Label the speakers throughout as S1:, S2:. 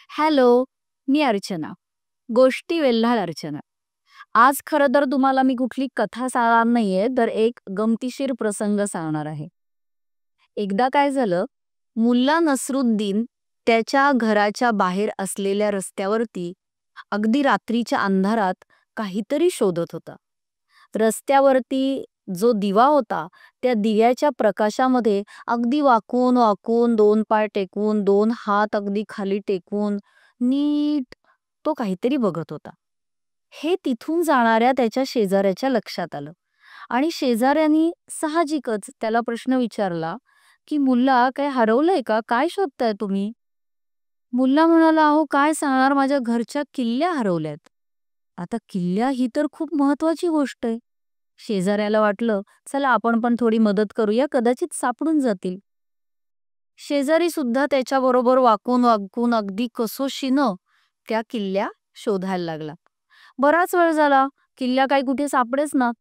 S1: Hello, मी अर्चना. गोष्टी वेल्हाळ अर्चना. आज खरं तर तुम्हाला मी कुठली कथा सांगणार नाहीये, तर एक गमतीशीर प्रसंग सांगणार आहे. एकदा काय झालं, मुल्ला नसरुद्दीन त्याच्या घराच्या बाहेर असलेल्या रस्त्यावरती अगदी रात्रीच्या अंधारात काहीतरी शोधत होता. रस्त्यावरती जो दिवा होता, त्या दिव्याच्या प्रकाशामध्ये अगदी वाकून-वाकून, दोन पाय टेकवून, दोन हात अगदी खाली टेकवून, नीट तो काहीतरी बघत होता. हे तिथून जाणाऱ्या त्याच्या शेजाऱ्याच्या लक्षात आलं आणि शेजाऱ्यानी साहजिकच त्याला प्रश्न विचारला, की "मुल्ला, काय हरवलंय का? काय शोधताय तुम्ही?" मुल्ला म्हणाला, "अहो काय सांगणार, माझ्या घरच्या किल्ल्या हरवल्यात." आता किल्ल्या ही तर खूप महत्वाची गोष्ट आहे. शेजाऱ्याला वाटलं, चला आपण पण थोडी मदत करूया, कदाचित सापडून जातील. शेजारी सुद्धा त्याच्याबरोबर वाकून वाकून अगदी कसोशीनं त्या किल्ल्या शोधायला लागला. बराच वेळ झाला, किल्ल्या काही कुठे सापडेच ना.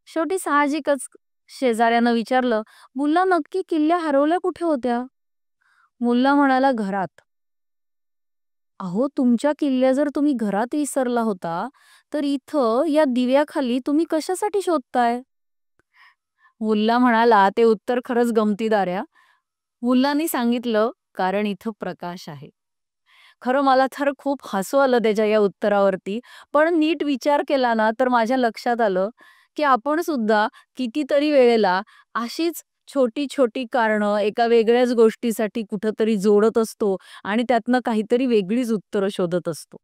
S1: शेवटी साहजिकच शेजाऱ्यानं विचारलं, "मुल्ला, नक्की किल्ल्या हरवल्या कुठे होत्या?" मुल्ला म्हणाला, "घरात." "अहो, तुमच्या किल्ल्या जर तुम्ही घरात विसरला होता, तर इथं या दिव्याखाली तुम्ही कशासाठी शोधताय?" मुल्ला म्हणाला, ते उत्तर खरंच गमतीदार आहे. मुलांनी सांगितलं, "कारण इथं प्रकाश आहे." खरं मला तर खूप हसू आलं त्याच्या या उत्तरावरती. पण नीट विचार केला ना, तर माझ्या लक्षात आलं, की आपण सुद्धा कितीतरी वेळेला अशीच छोटी-छोटी कारणं एका वेगळ्याच गोष्टीसाठी कुठेतरी जोडत असतो आणि त्यातनं काहीतरी वेगळीच उत्तरं शोधत असतो.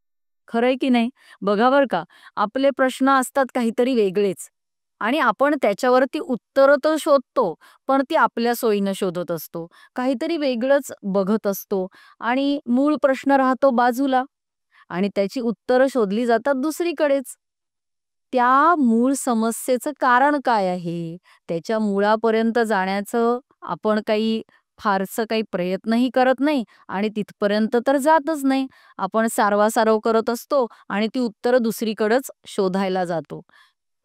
S1: खरंय की नाही? बघा बरं का, आपले प्रश्न असतात काहीतरी वेगळेच आणि आपण त्याच्यावरती उत्तरं तर शोधतो, पण ती आपल्या सोयीनं शोधत असतो. काहीतरी वेगळंच बघत असतो आणि मूळ प्रश्न राहतो बाजूला आणि त्याची उत्तरं शोधली जातात दुसरीकडेच. त्या मूळ समस्येचं कारण काय आहे? त्याच्या मुळापर्यंत जाण्याचं आपण फारसं काही प्रयत्नही करत नाही आणि तिथपर्यंत तर जातच नाही. आपण सारवासारव करत असतो आणि ती उत्तरं दुसरीकडेच शोधायला जातो.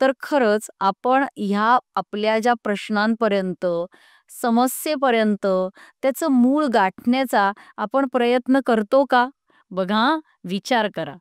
S1: तर खरंच आपण ह्या आपल्या ज्या प्रश्नांपर्यंत, समस्येपर्यंत त्याचं मूळ गाठण्याचा आपण प्रयत्न करतो का? बघा विचार करा.